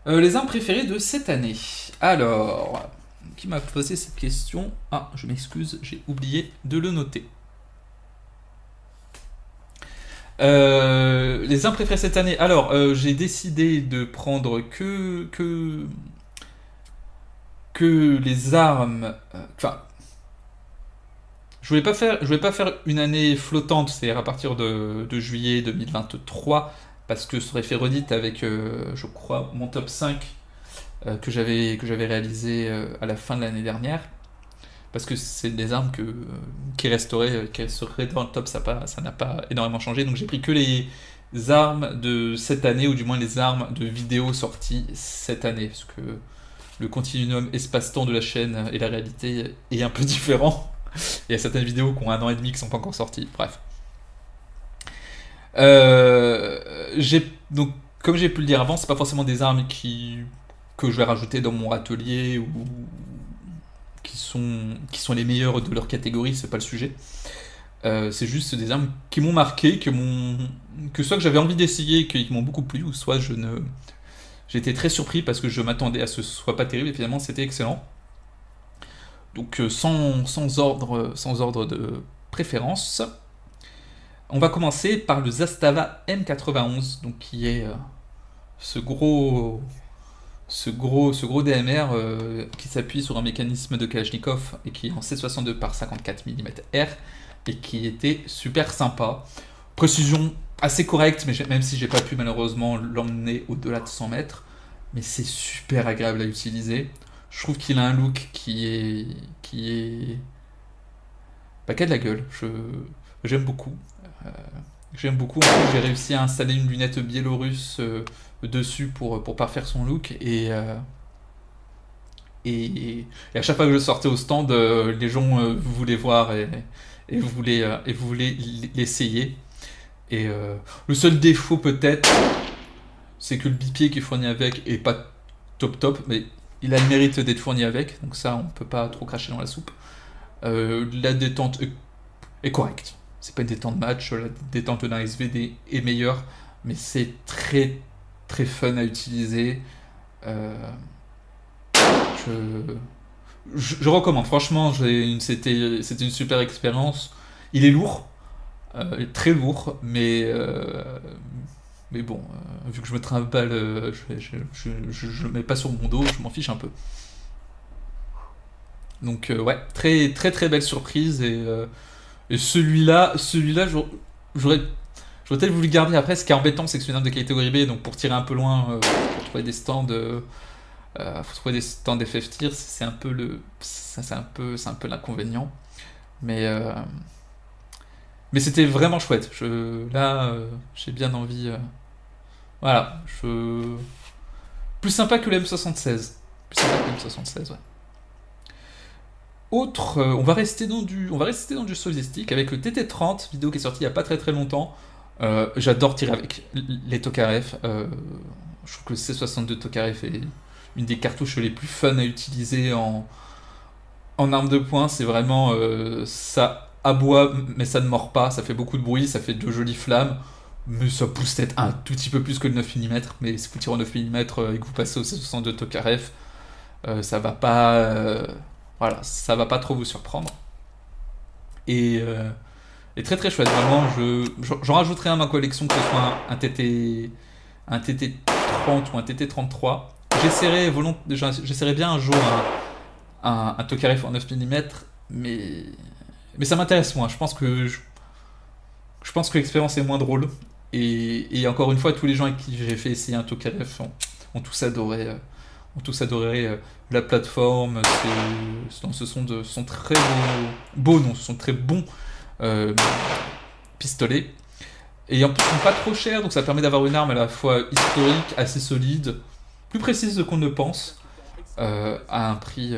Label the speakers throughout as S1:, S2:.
S1: Les armes préférées de cette année. Alors, qui m'a posé cette question? Ah, je m'excuse, j'ai oublié de le noter. Les armes préférées cette année. Alors, j'ai décidé de prendre que les armes. Enfin, je voulais pas faire une année flottante, c'est-à-dire à partir de juillet 2023, parce que ça aurait fait redite avec, je crois, mon top 5 que j'avais réalisé à la fin de l'année dernière. Parce que c'est des armes qui resteraient dans le top, ça n'a pas énormément changé. Donc j'ai pris que les armes de cette année, ou du moins les armes de vidéos sorties cette année. Parce que le continuum espace-temps de la chaîne et la réalité est un peu différent. Il y a certaines vidéos qui ont 1 an et demi qui sont pas encore sorties. Bref. Donc, comme j'ai pu le dire avant, c'est pas forcément des armes que je vais rajouter dans mon atelier ou qui sont les meilleures de leur catégorie, c'est pas le sujet. C'est juste des armes qui m'ont marqué, que soit que j'avais envie d'essayer, qui m'ont beaucoup plu, ou soit j'ai été très surpris parce que je m'attendais à ce que ce soit pas terrible et finalement c'était excellent. Donc sans ordre de préférence, on va commencer par le Zastava M91, donc qui est ce gros, ce gros DMR qui s'appuie sur un mécanisme de Kalachnikov et qui est en C62 par 54 mm R et qui était super sympa. Précision assez correcte, mais même si j'ai pas pu malheureusement l'emmener au-delà de 100 mètres, mais c'est super agréable à utiliser. Je trouve qu'il a un look qui est bah, qui a de la gueule. J'aime beaucoup. Euh, J'aime beaucoup. En plus, j'ai réussi à installer une lunette biélorusse dessus pour parfaire son look et à chaque fois que je sortais au stand, les gens voulaient voir et voulaient l'essayer. Et le seul défaut peut-être, c'est que le bipied qui est fourni avec est pas top top, mais il a le mérite d'être fourni avec, donc ça on peut pas trop cracher dans la soupe. La détente est correcte. C'est pas une détente match, la détente d'un SVD est meilleure, mais c'est très très fun à utiliser. Euh, je, je recommande, franchement, c'était une super expérience. Il est lourd, très lourd, mais bon, vu que je me trimballe, je le mets pas sur mon dos, je m'en fiche un peu. Donc ouais, très très très belle surprise et celui-là, j'aurais peut-être voulu le garder après. Ce qui est embêtant, c'est que c'est une arme de catégorie B, donc pour tirer un peu loin, pour trouver des stands, faut trouver des stands FF tir, c'est un peu c'est un peu l'inconvénient. Mais mais c'était vraiment chouette. Là, j'ai bien envie. Voilà, plus sympa que le M76. Plus sympa que le M76, ouais. Autre, on va rester dans du soviétique avec le TT30, vidéo qui est sortie il y a pas très très longtemps. J'adore tirer avec les Tokarev. Je trouve que le C62 Tokarev est une des cartouches les plus fun à utiliser en arme de poing. C'est vraiment ça aboie, mais ça ne mord pas. Ça fait beaucoup de bruit, ça fait de jolies flammes. Mais ça pousse peut-être un tout petit peu plus que le 9 mm. Mais si vous tirez en 9 mm et que vous passez au C62 Tokarev, ça va pas. Voilà, ça va pas trop vous surprendre. Et, très très chouette, vraiment. J'en rajouterai un à ma collection, que ce soit un TT30 ou un TT33. J'essaierai bien un jour un Tokarev en 9 mm, mais ça m'intéresse moins. Je pense que l'expérience est moins drôle. Et encore une fois, tous les gens avec qui j'ai fait essayer un Tokarev ont tous adoré. La plateforme. Ce sont très beaux, non, ce sont très bons euh, pistolets. Et en plus, ils sont pas trop chers, donc ça permet d'avoir une arme à la fois historique, assez solide, plus précise qu'on ne pense, à un prix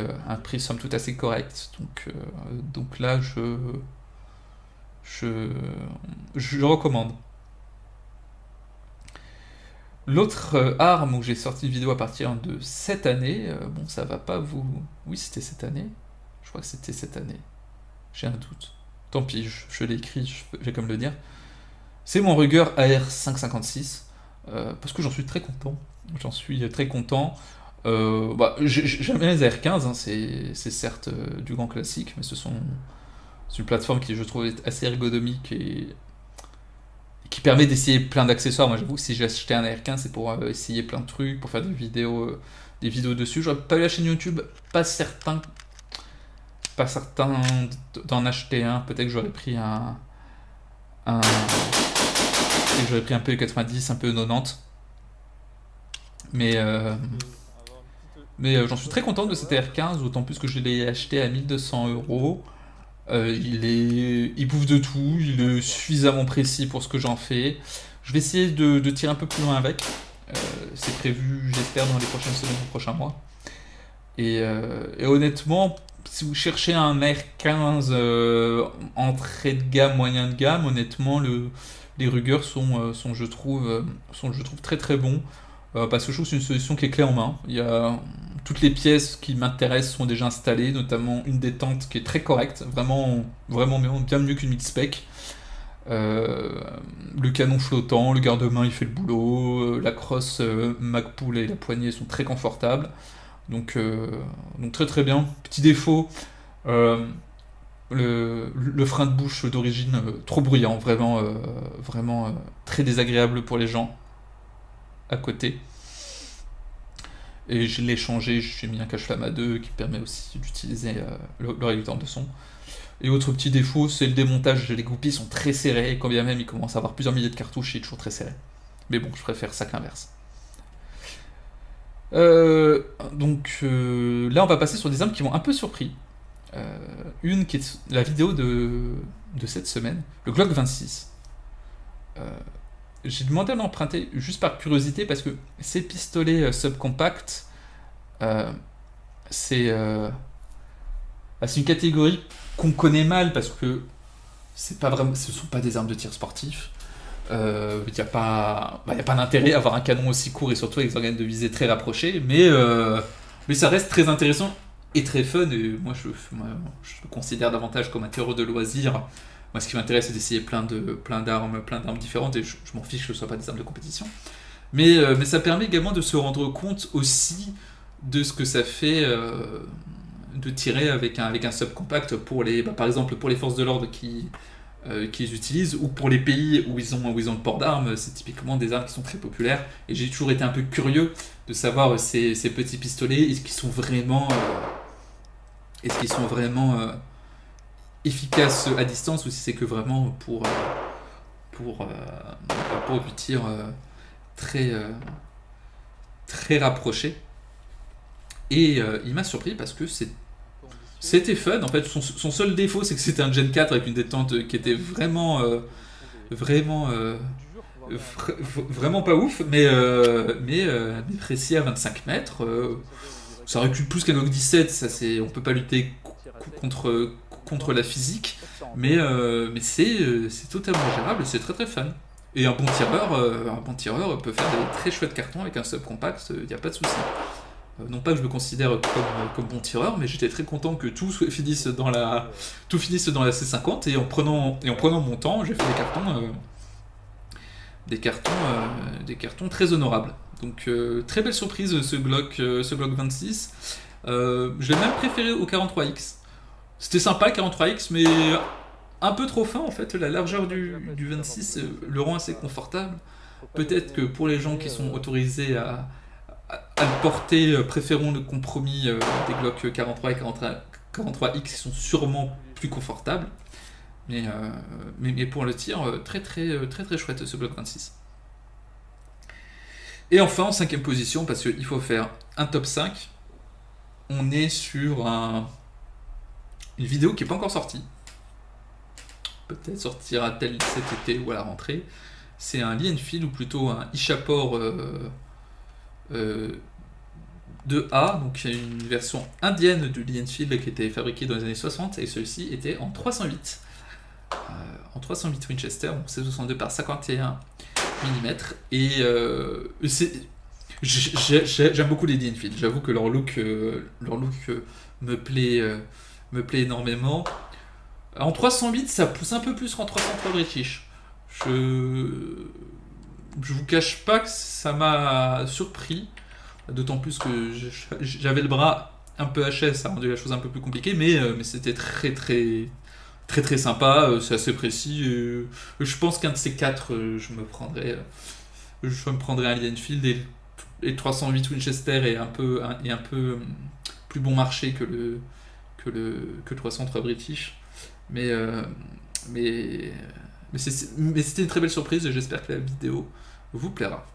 S1: somme toute assez correct. Donc là, je, je recommande. L'autre arme où j'ai sorti une vidéo à partir de cette année, bon, ça va pas vous. Oui, c'était cette année. Je crois que c'était cette année. J'ai un doute. Tant pis, je l'ai écrit, je vais comme le dire. C'est mon Ruger AR 556, parce que j'en suis très content. J'en suis très content. J'aime bien les AR15, hein, c'est certes du grand classique, mais c'est une plateforme qui je trouve est assez ergonomique et qui permet d'essayer plein d'accessoires. Moi j'avoue que si j'ai acheté un AR15 c'est pour essayer plein de trucs, pour faire des vidéos dessus. J'aurais pas eu la chaîne YouTube, pas certain d'en acheter un. Peut-être que un, j'aurais pris un peu 90, un peu 90. Mais, j'en suis très content de cet AR15, d'autant plus que je l'ai acheté à 1 200 euros. Il bouffe de tout, il est suffisamment précis pour ce que j'en fais. Je vais essayer de tirer un peu plus loin avec. C'est prévu, j'espère, dans les prochaines semaines ou prochains mois. Et honnêtement, si vous cherchez un R15 entrée de gamme, moyen de gamme, honnêtement, les Ruger sont, je trouve, très très bons. Parce que je trouve que c'est une solution qui est clé en main. Toutes les pièces qui m'intéressent sont déjà installées, notamment une détente qui est très correcte, vraiment, vraiment bien mieux qu'une mid-spec. Le canon flottant, le garde-main il fait le boulot, la crosse Magpul et la poignée sont très confortables. Donc très très bien. Petit défaut, le frein de bouche d'origine trop bruyant, vraiment très désagréable pour les gens à côté. Et je l'ai changé, j'ai mis un cache-flamme à 2 qui permet aussi d'utiliser le réducteur de son. Et autre petit défaut, c'est le démontage. Les goupilles sont très serrées, et quand bien même il commence à avoir plusieurs milliers de cartouches, il est toujours très serré. Mais bon, je préfère ça qu'inverse. Là, on va passer sur des armes qui m'ont un peu surpris. Une qui est la vidéo de cette semaine, le Glock 26. J'ai demandé à l'emprunter juste par curiosité parce que ces pistolets subcompacts, c'est une catégorie qu'on connaît mal parce que c'est pas vraiment, ce sont pas des armes de tir sportif. Il n'y a pas d'intérêt à avoir un canon aussi court et surtout avec des organes de visée très rapprochés, mais ça reste très intéressant et très fun. Et moi, je me considère davantage comme un tireur de loisir. Moi, ce qui m'intéresse, c'est d'essayer plein d'armes différentes et je m'en fiche que ce ne soit pas des armes de compétition. Mais ça permet également de se rendre compte aussi de ce que ça fait de tirer avec un subcompact par exemple pour les forces de l'ordre qui les utilisent, ou pour les pays où ils ont le port d'armes. C'est typiquement des armes qui sont très populaires et j'ai toujours été un peu curieux de savoir ces petits pistolets, est-ce qu'ils sont vraiment efficaces à distance ou si c'est que vraiment pour du tir très très rapproché. Et il m'a surpris parce que c'était fun. En fait, son seul défaut, c'est que c'était un Gen 4 avec une détente qui était vraiment pas ouf, mais précis à 25 mètres. Ça recule plus qu'un Glock 17, on peut pas lutter contre la physique, mais c'est totalement gérable et c'est très très fun. Et un bon tireur peut faire des très chouettes cartons avec un subcompact, il n'y a pas de souci. Non pas que je me considère comme bon tireur, mais j'étais très content que tout finisse dans la C50 et en prenant mon temps, j'ai fait des cartons très honorables. Donc très belle surprise ce Glock 26. Je l'ai même préféré au 43X. C'était sympa le 43X, mais un peu trop fin en fait. La largeur du 26 le rend assez confortable. Peut-être que pour les gens qui sont autorisés à le porter, préférons le compromis des Glock 43 et 43X qui sont sûrement plus confortables. Mais pour le tir, très chouette ce Glock 26. Et enfin, en 5ème position, parce qu'il faut faire un top 5, on est sur une vidéo qui n'est pas encore sortie. Peut-être sortira-t-elle cet été ou à la rentrée. C'est un Lee Enfield, ou plutôt un Ishapore 2A, donc il y a une version indienne du Lee Enfield qui était fabriquée dans les années 60 et celui-ci était en 308. En 308 Winchester, donc c'est 62 par 51 mm. Et j'aime beaucoup les Lee Enfield. J'avoue que leur look me plaît énormément. En 308, ça pousse un peu plus qu'en 303 British. je vous cache pas que ça m'a surpris, d'autant plus que j'avais le bras un peu HS, ça a rendu la chose un peu plus compliquée, mais c'était très sympa, c'est assez précis. Je pense qu'un de ces quatre, je me prendrais un Lee Enfield et le 308 Winchester est un peu plus bon marché que le 303 British. Mais, euh, mais, mais c'était une très belle surprise et j'espère que la vidéo vous plaira.